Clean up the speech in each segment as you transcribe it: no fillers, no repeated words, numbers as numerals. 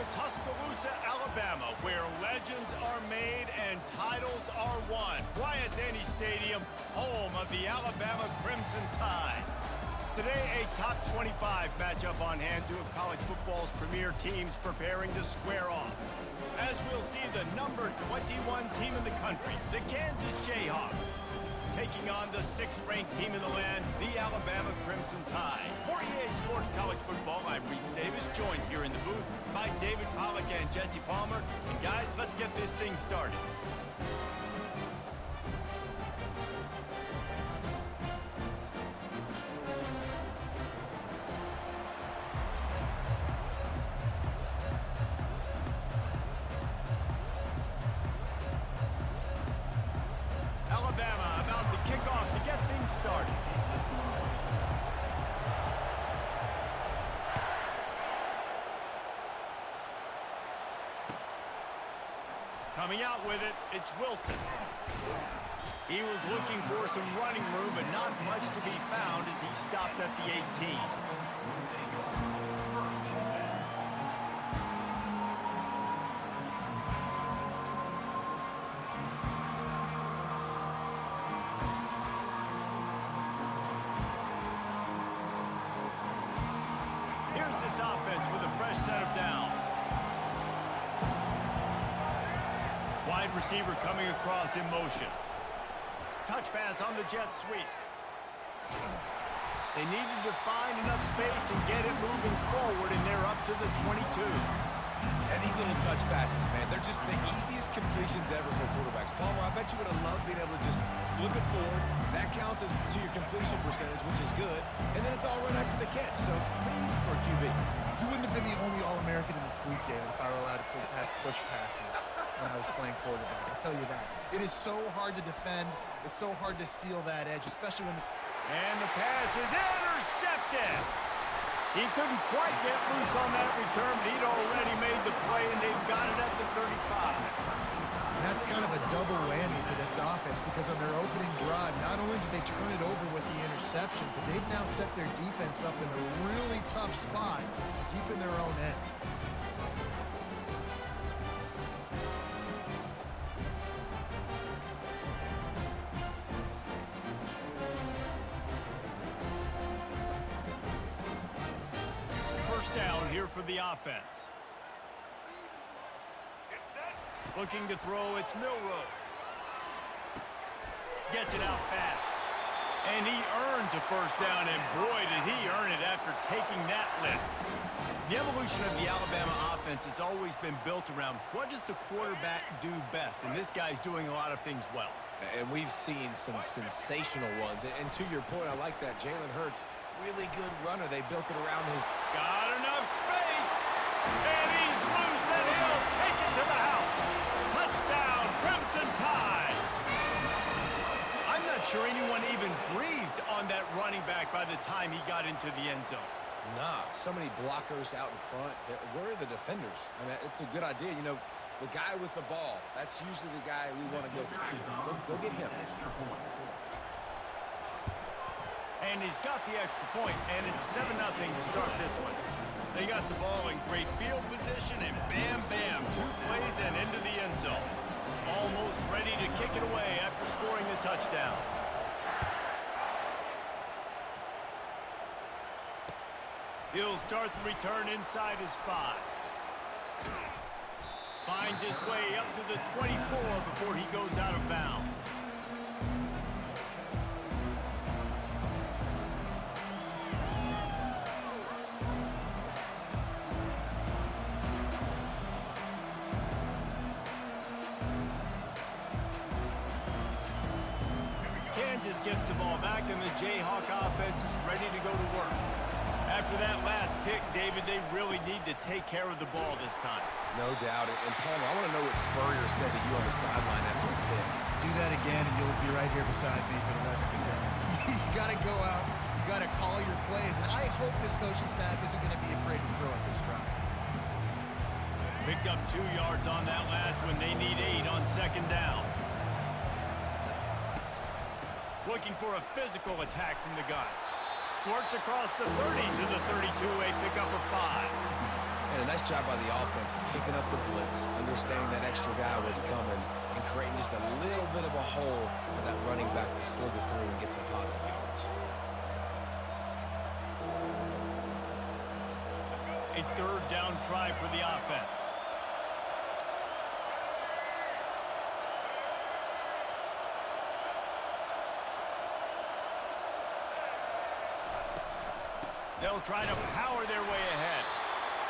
to Tuscaloosa, Alabama, where legends are made and titles are won. Bryant-Denny Stadium, home of the Alabama Crimson Tide. Today, a top 25 matchup on hand, two of college football's premier teams preparing to square off. As we'll see, the number 21 team in the country, the Kansas Jayhawks, taking on the 6th-ranked team in the land, the Alabama Crimson Tide. For EA Sports College Football, I'm Reese Davis, joined here in the booth by David Pollack and Jesse Palmer. And guys, let's get this thing started. Alabama about to kick off to get things started. Coming out with it, it's Wilson. He was looking for some running room, but not much to be found as he stopped at the 18. Here's this offense with a fresh set of downs. Wide receiver coming across in motion. Touch pass on the jet sweep. They needed to find enough space and get it moving forward, and they're up to the 22. And these little touch passes, man, they're just the easiest completions ever for quarterbacks. Palmer, I bet you would have loved being able to just flip it forward. That counts as to your completion percentage, which is good. And then it's all right after the catch, so pretty easy for a QB. You wouldn't have been the only All-American in this booth, Galen, if I were allowed to have push passes when I was playing quarterback. I'll tell you that. It is so hard to defend. It's so hard to seal that edge, especially when this... And the pass is intercepted. He couldn't quite get loose on that return, but he'd already made the play, and they've got it at the 35. And that's kind of a double whammy for this offense, because on their opening drive, not only did they turn it over with the interception, but they've now set their defense up in a really tough spot deep in their own end. First down here for the offense. Looking to throw, it's Milroe. Gets it out fast. And he earns a first down, and boy, did he earn it after taking that lift. The evolution of the Alabama offense has always been built around what does the quarterback do best, and this guy's doing a lot of things well. And we've seen some sensational ones. And to your point, I like that. Jalen Hurts, really good runner. They built it around his... Got enough space, and he's loose, and he'll take it to the house. Touchdown, Crimson Tide. I'm not sure anyone even breathed on that running back by the time he got into the end zone. Nah, so many blockers out in front. Where are the defenders? I mean, it's a good idea. You know, the guy with the ball, that's usually the guy we want to go tackle. Go get him. And he's got the extra point, and it's 7-0 to start this one. They got the ball in great field position, and bam, bam, 2 plays and into the end zone. Almost ready to kick it away after scoring the touchdown. He'll start the return inside his 5. Finds his way up to the 24 before he goes out of bounds. Kansas gets the ball back, and the Jayhawk offense is ready to go to work. After that last pick, David, they really need to take care of the ball this time. No doubt. And Palmer, I want to know what Spurrier said to you on the sideline after a pick. Do that again, and you'll be right here beside me for the rest of the game. You got to go out. You got to call your plays, and I hope this coaching staff isn't going to be afraid to throw at this run. Picked up 2 yards on that last one. They need 8 on second down. Looking for a physical attack from the gun. Squirts across the 30 to the 32, a pickup of 5. And a nice job by the offense picking up the blitz, understanding that extra guy was coming, and creating just a little bit of a hole for that running back to slither through and get some positive yards. A third down try for the offense. They'll try to power their way ahead.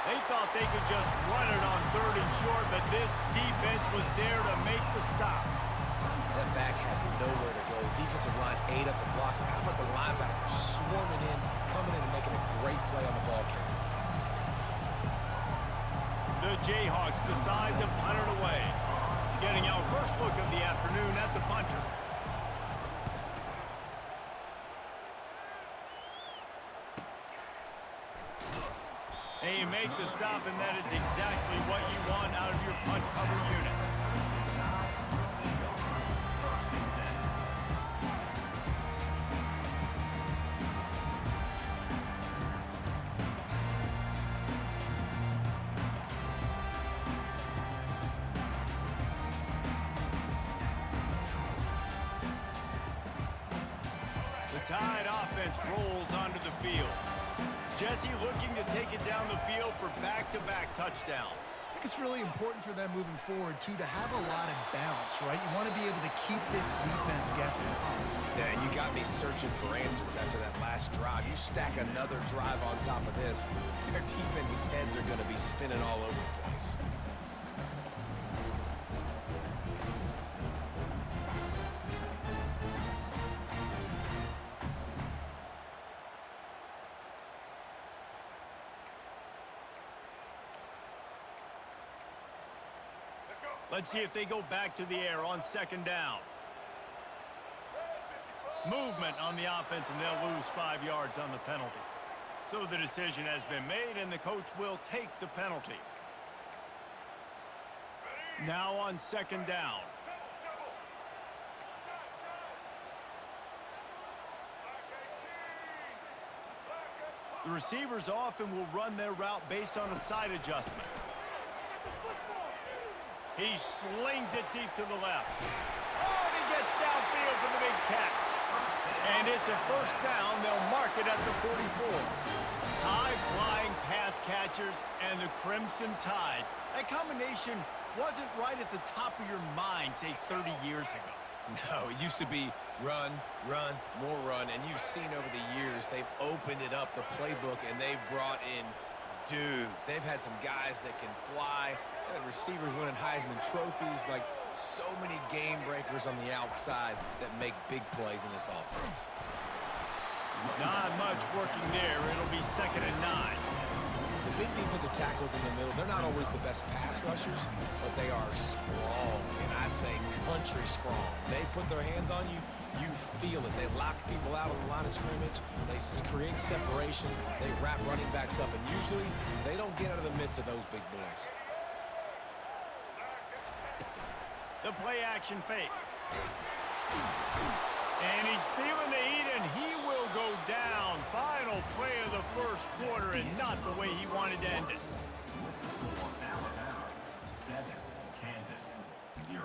They thought they could just run it on 3rd and short, but this defense was there to make the stop. That back had nowhere to go. The defensive line ate up the blocks. But how about the linebackers swarming in, coming in and making a great play on the ball carrier? The Jayhawks decide to punt it away. Getting our first look of the afternoon at the punter. They make the stop, and that is exactly what you want out of your punt cover unit. The Tide offense rolls onto the field. Jesse looking to take it down the field for back-to-back touchdowns. I think it's really important for them moving forward, too, to have a lot of bounce, right? You want to be able to keep this defense guessing. Yeah, and you got me searching for answers after that last drive. You stack another drive on top of this, their defense's heads are going to be spinning all over the place. Let's see if they go back to the air on 2nd down. Movement on the offense, and they'll lose 5 yards on the penalty. So the decision has been made, and the coach will take the penalty. Now on 2nd down. The receivers often will run their route based on a side adjustment. He slings it deep to the left. Oh, and he gets downfield for the big catch. And it's a 1st down. They'll mark it at the 44. High-flying pass catchers and the Crimson Tide. That combination wasn't right at the top of your mind, say, 30 years ago. No, it used to be run, run, more run, and you've seen over the years they've opened it up, the playbook, and they've brought in dudes. They've had some guys that can fly, and receivers winning Heisman trophies, like so many game breakers on the outside that make big plays in this offense. Not much working there. It'll be 2nd and 9. The big defensive tackles in the middle, they're not always the best pass rushers, but they are strong, and I say country strong. They put their hands on you, you feel it. They lock people out on the line of scrimmage. They create separation. They wrap running backs up, and usually they don't get out of the midst of those big boys. The play-action fake. And he's feeling the heat, and he will go down. Final play of the 1st quarter, and not the way he wanted to end it. 7, Kansas, 0.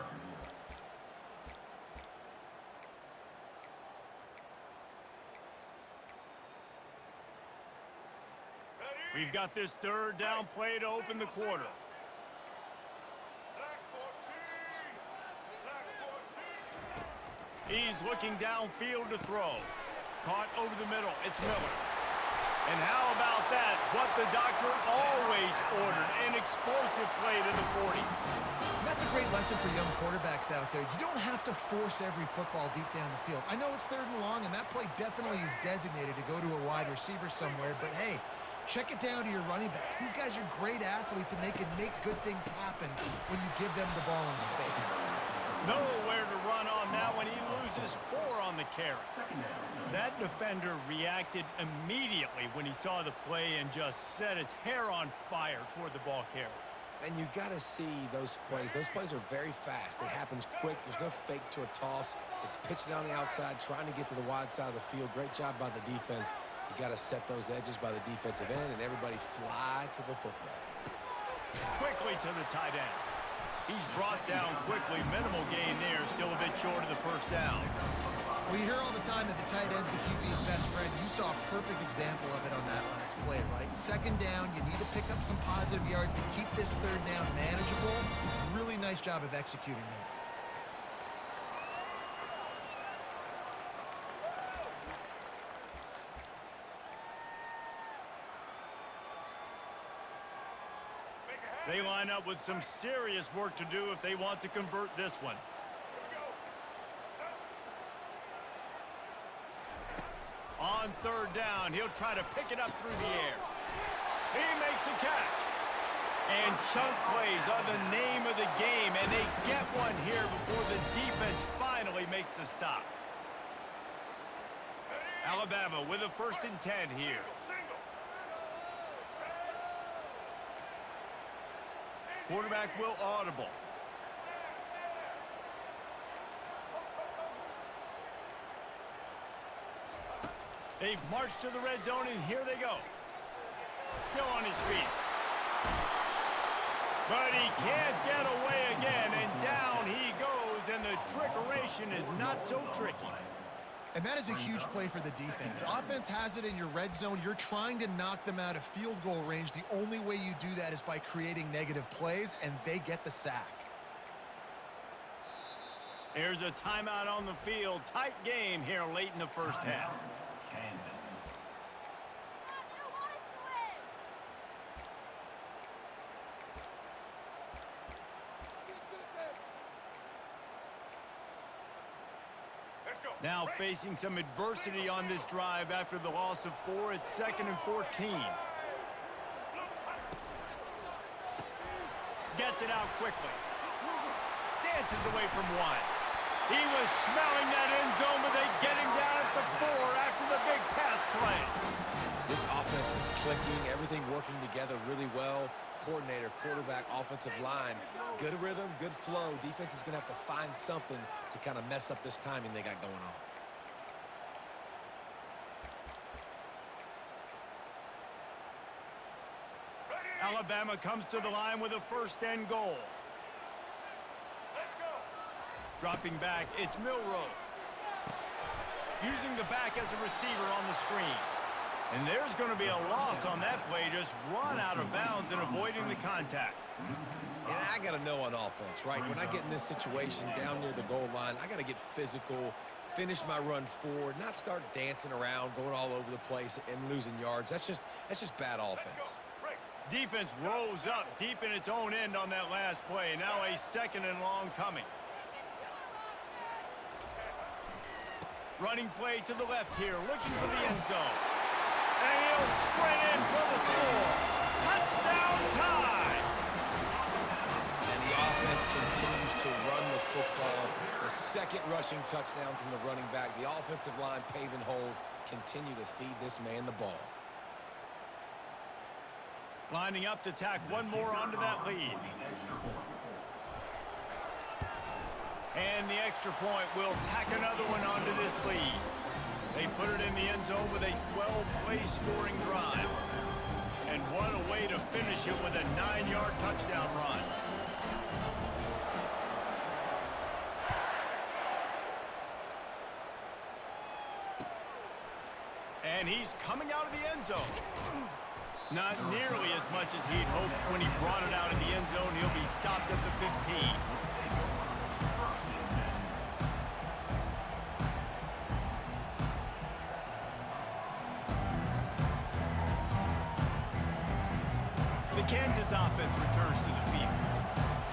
We've got this 3rd down play to open the quarter. He's looking downfield to throw. Caught over the middle. It's Miller. And how about that? What the doctor always ordered. An explosive play to the 40. That's a great lesson for young quarterbacks out there. You don't have to force every football deep down the field. I know it's 3rd and long, and that play definitely is designated to go to a wide receiver somewhere, but hey, check it down to your running backs. These guys are great athletes, and they can make good things happen when you give them the ball in space. Nowhere to run on that one. He loses 4 on the carry. That defender reacted immediately when he saw the play and just set his hair on fire toward the ball carrier. And you got to see those plays. Those plays are very fast. It happens quick. There's no fake to a toss. It's pitching down the outside, trying to get to the wide side of the field. Great job by the defense. You got to set those edges by the defensive end, and everybody fly to the football. Quickly to the tight end. He's brought down quickly. Minimal gain there. Still a bit short of the first down. Well, you hear all the time that the tight end's the QB's best friend. You saw a perfect example of it on that last play, right? Second down, you need to pick up some positive yards to keep this third down manageable. Really nice job of executing there. They line up with some serious work to do if they want to convert this one. On third down, he'll try to pick it up through the air. He makes a catch. And chunk plays are the name of the game, and they get one here before the defense finally makes the stop. Alabama with a 1st and 10 here. Quarterback will audible. They've marched to the red zone, and here they go. Still on his feet. But he can't get away again, and down he goes, and the trickeration is not so tricky. And that is a huge play for the defense. Offense has it in your red zone. You're trying to knock them out of field goal range. The only way you do that is by creating negative plays, and they get the sack. There's a timeout on the field. Tight game here late in the first half. Kansas. Now facing some adversity on this drive after the loss of 4. It's 2nd and 14. Gets it out quickly. Dances away from 1. He was smelling that end zone, but they get him down at the 4 after the big pass play. This offense is clicking, everything working together really well. Coordinator, quarterback, offensive line, good rhythm, good flow. Defense is going to have to find something to kind of mess up this timing they got going on. Alabama comes to the line with a 1st and goal. Dropping back, it's Milroe. Using the back as a receiver on the screen. And there's going to be a loss on that play, just run out of bounds and avoiding the contact. And I got to know on offense, right? When I get in this situation down near the goal line, I got to get physical, finish my run forward, not start dancing around, going all over the place and losing yards. That's just bad offense. Defense rose up deep in its own end on that last play. Now a 2nd and long coming. Running play to the left here, looking for the end zone. And he'll sprint in for the score. Touchdown time! And the offense continues to run the football. The 2nd rushing touchdown from the running back. The offensive line paving holes, continue to feed this man the ball. Lining up to tack one more onto that lead. And the extra point will tack another one onto this lead. They put it in the end zone with a 12-play scoring drive. And what a way to finish it with a 9-yard touchdown run. And he's coming out of the end zone. Not nearly as much as he'd hoped when he brought it out of the end zone. He'll be stopped at the 15. The Kansas offense returns to the field.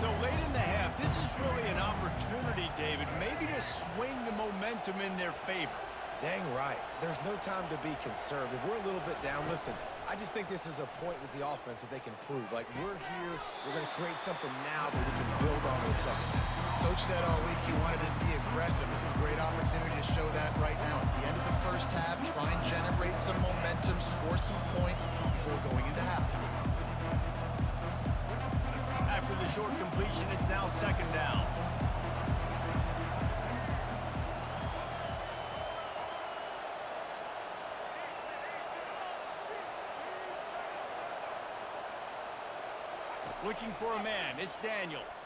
So late in the half, this is really an opportunity, David, maybe to swing the momentum in their favor. Dang right. There's no time to be conservative. We're a little bit down. Listen, I just think this is a point with the offense that they can prove. Like, we're here, we're going to create something now that we can build on in the second half. Coach said all week he wanted to be aggressive. This is a great opportunity to show that right now. At the end of the first half, try and generate some momentum, score some points before going into halftime. After the short completion, it's now 2nd down. Looking for a man. It's Daniels.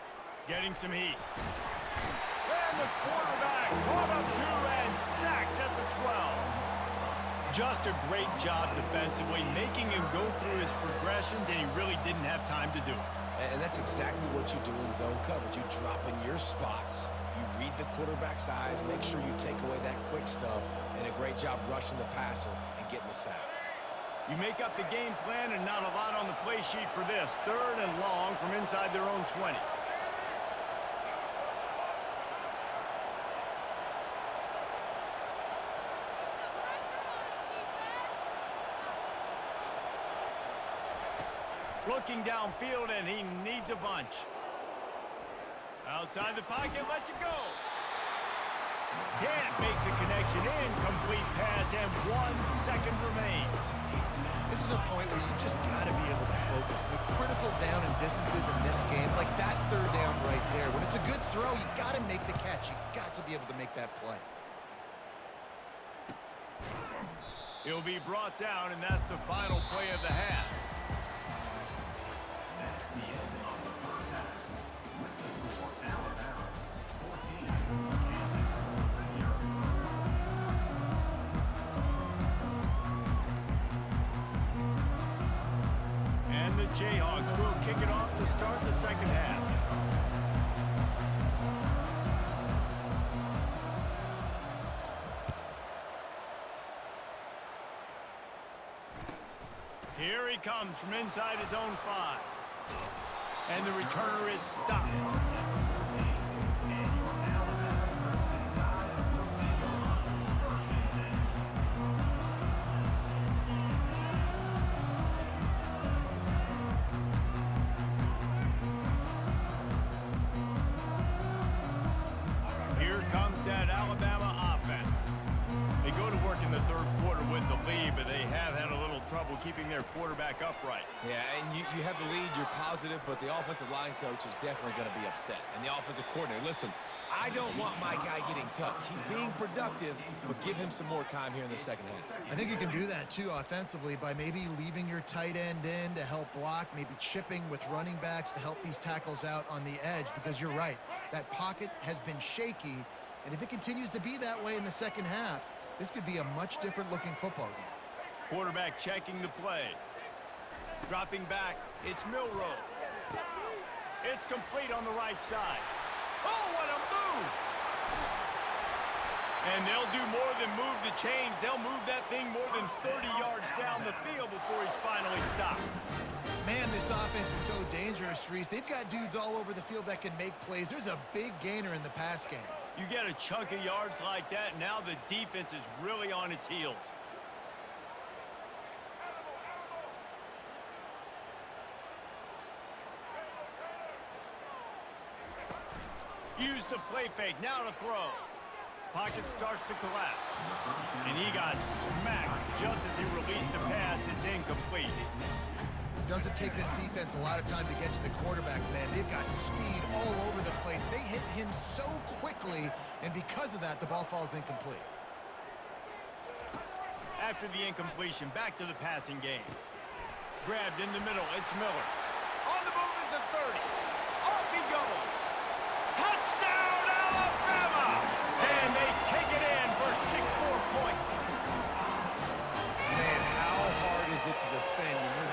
Getting some heat. And the quarterback caught up to and sacked at the 12. Just a great job defensively, making him go through his progressions, and he really didn't have time to do it. And that's exactly what you do in zone coverage. You drop in your spots. You read the quarterback's eyes, make sure you take away that quick stuff, and a great job rushing the passer and getting the sack. You make up the game plan and not a lot on the play sheet for this. 3rd and long from inside their own 20. Looking downfield, and he needs a bunch. Outside the pocket, lets it go. Can't make the connection. Incomplete pass, and 1 second remains. This is a point where you just got to be able to focus. The critical down and distances in this game, like that 3rd down right there. When it's a good throw, you got to make the catch. You got to be able to make that play. He'll be brought down, and that's the final play of the half. That's the end of the first half. With the score, Alabama 14, Kansas 0. And the Jayhawks will kick it off to start the second half. Here he comes from inside his own 5. And the returner is stopped. Here comes that Alabama offense. They go to work in the 3rd quarter with the lead, but they have had a little trouble keeping their quarterback upright. Yeah, and you have the lead, you're positive, but the offensive line coach is definitely going to be upset. And the offensive coordinator, listen, I don't want my guy getting touched. He's being productive, but give him some more time here in the second half. I think you can do that, too, offensively, by maybe leaving your tight end in to help block, maybe chipping with running backs to help these tackles out on the edge, because you're right. That pocket has been shaky, and if it continues to be that way in the second half, this could be a much different-looking football game. Quarterback checking the play. Dropping back, it's Milroe. It's complete on the right side. Oh, what a move! And they'll do more than move the chains. They'll move that thing more than 30 yards down the field before he's finally stopped. Man, this offense is so dangerous, Reese. They've got dudes all over the field that can make plays. There's a big gainer in the pass game. You get a chunk of yards like that, now the defense is really on its heels. Use the play fake, now to throw. Pocket starts to collapse. And he got smacked just as he released the pass. It's incomplete. Doesn't take this defense a lot of time to get to the quarterback, man. They've got speed all over the place. They hit him so quickly, and because of that, the ball falls incomplete. After the incompletion, back to the passing game. Grabbed in the middle, it's Miller. On the move is the 30. Off he goes. Touchdown, Alabama! And they take it in for 6 more points. Man, how hard is it to defend when you're